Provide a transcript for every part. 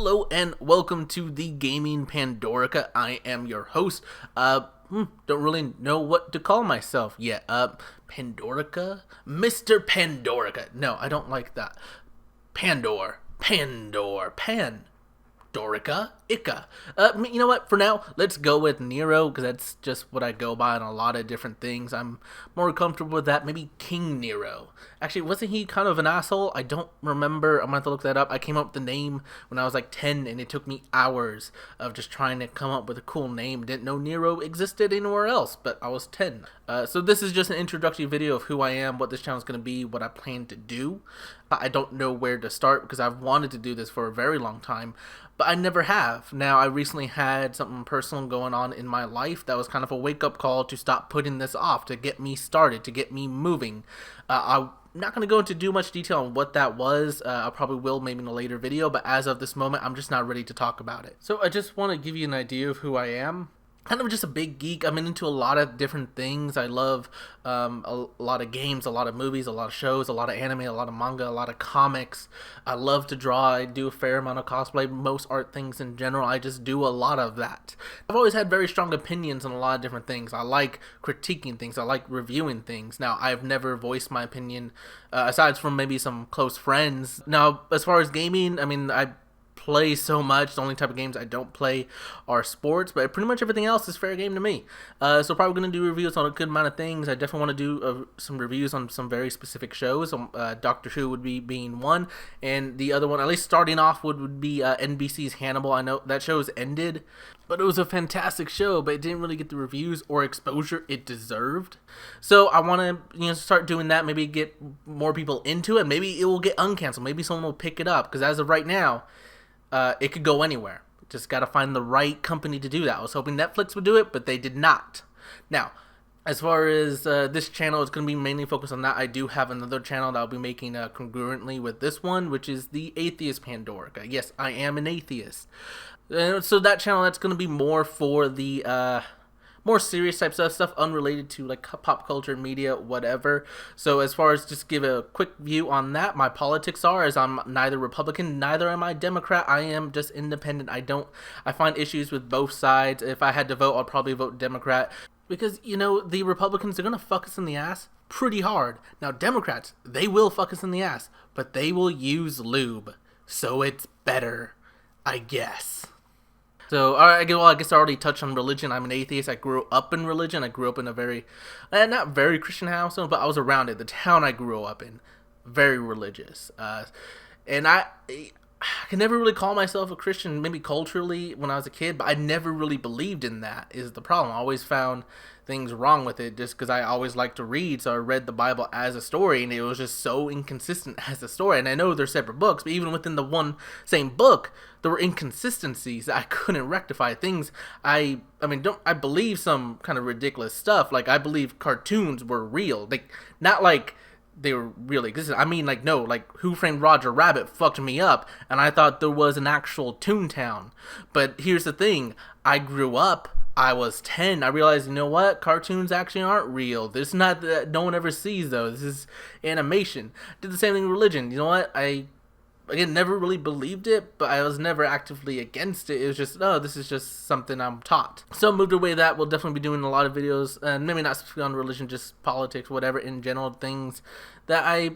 Hello and welcome to the Gaming Pandorica. I am your host. Don't really know what to call myself yet. Pandorica? Mr. Pandorica. No, I don't like that. Pandorica. Ika. You know what? For now, let's go with Nero, because that's just what I go by on a lot of different things. I'm more comfortable with that. Maybe King Nero. Actually, wasn't he kind of an asshole? I don't remember. I'm going to have to look that up. I came up with the name when I was like 10, and it took me hours of just trying to come up with a cool name. Didn't know Nero existed anywhere else, but I was 10. So this is just an introductory video of who I am, what this channel is going to be, what I plan to do. I don't know where to start because I've wanted to do this for a very long time, but I never have. Now, I recently had something personal going on in my life that was kind of a wake-up call to stop putting this off, to get me started, to get me moving. I'm not going to go into too much detail on what that was. I probably will maybe in a later video, but as of this moment, I'm just not ready to talk about it. So I just want to give you an idea of who I am. Kind of just a big geek. I'm into a lot of different things. I love a lot of games, a lot of movies, a lot of shows, a lot of anime, a lot of manga, a lot of comics. I love to draw. I do a fair amount of cosplay, most art things in general. I just do a lot of that. I've always had very strong opinions on a lot of different things. I like critiquing things. I like reviewing things. Now, I've never voiced my opinion aside from maybe some close friends. Now, as far as gaming, I mean, I play so much. The only type of games I don't play are sports, but pretty much everything else is fair game to me. So probably going to do reviews on a good amount of things. I definitely want to do some reviews on some very specific shows. Doctor Who would be being one, and the other one, at least starting off, would be NBC's Hannibal. I know that show's ended, but it was a fantastic show, but it didn't really get the reviews or exposure it deserved. So I want to start doing that, maybe get more people into it. Maybe it will get uncanceled. Maybe someone will pick it up, because as of right now, it could go anywhere. Just got to find the right company to do that. I was hoping Netflix would do it, but they did not. Now, as far as this channel, it's going to be mainly focused on that. I do have another channel that I'll be making congruently with this one, which is the Atheist Pandorica. Yes, I am an atheist. So that channel, that's going to be more for the more serious types of stuff, unrelated to like pop culture, media, whatever. So as far as just give a quick view on that, my politics are, as I'm neither Republican, neither am I Democrat. I am just independent. I find issues with both sides. If I had to vote, I'd probably vote Democrat, because, the Republicans are going to fuck us in the ass pretty hard. Now, Democrats, they will fuck us in the ass, but they will use lube. So it's better, I guess. So, I guess I already touched on religion. I'm an atheist. I grew up in religion. I grew up in a very, not very Christian household, but I was around it. The town I grew up in, very religious. And I can never really call myself a Christian, maybe culturally when I was a kid, but I never really believed in that, is the problem. I always found things wrong with it just because I always liked to read, so I read the Bible as a story, and it was just so inconsistent as a story. And I know they're separate books, but even within the one same book, there were inconsistencies that I couldn't rectify. Things I believe some kind of ridiculous stuff. Like, I believe cartoons were real, like, not like they were really existing. I mean, like, no, like, Who Framed Roger Rabbit fucked me up, and I thought there was an actual Toontown. But here's the thing, I grew up, I was 10, I realized, you know what, cartoons actually aren't real. This is not that, no one ever sees those, this is animation. Did the same thing with religion. You know what, I again, never really believed it, but I was never actively against it. It was just, this is just something I'm taught. So moved away that. We'll definitely be doing a lot of videos, and maybe not specifically on religion, just politics, whatever, in general, things that I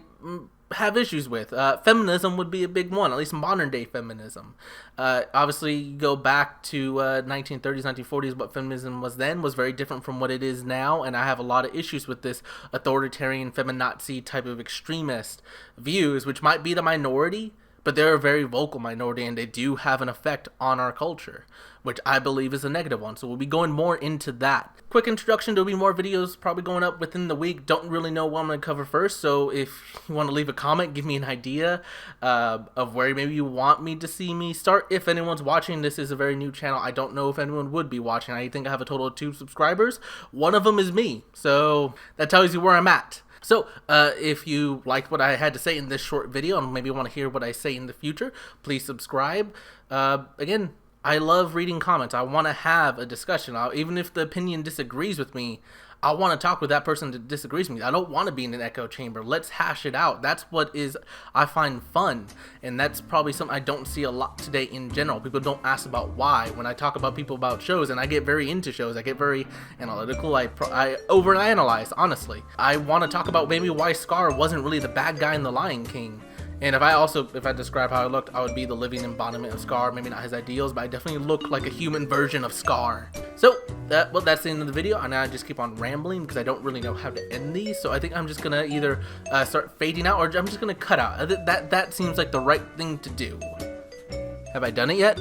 have issues with. Feminism would be a big one, at least modern day feminism. Obviously, you go back to 1930s, 1940s, what feminism was then was very different from what it is now, and I have a lot of issues with this authoritarian, feminazi type of extremist views, which might be the minority, but they're a very vocal minority, and they do have an effect on our culture, which I believe is a negative one. So we'll be going more into that. Quick introduction, there'll be more videos probably going up within the week. Don't really know what I'm going to cover first, so if you want to leave a comment, give me an idea of where maybe you want me to see me start. If anyone's watching, this is a very new channel. I don't know if anyone would be watching. I think I have a total of 2 subscribers. One of them is me, so that tells you where I'm at. So, if you liked what I had to say in this short video and maybe want to hear what I say in the future, please subscribe. Again, I love reading comments. I want to have a discussion. Even if the opinion disagrees with me, I want to talk with that person that disagrees with me. I don't want to be in an echo chamber. Let's hash it out. That's what I find fun. And that's probably something I don't see a lot today in general. People don't ask about why. When I talk about people about shows, and I get very into shows, I get very analytical. I overanalyze, honestly. I want to talk about maybe why Scar wasn't really the bad guy in The Lion King. And if I describe how I looked, I would be the living embodiment of Scar. Maybe not his ideals, but I definitely look like a human version of Scar. So, well, that's the end of the video. And I just keep on rambling because I don't really know how to end these. So I think I'm just going to either start fading out, or I'm just going to cut out. That seems like the right thing to do. Have I done it yet?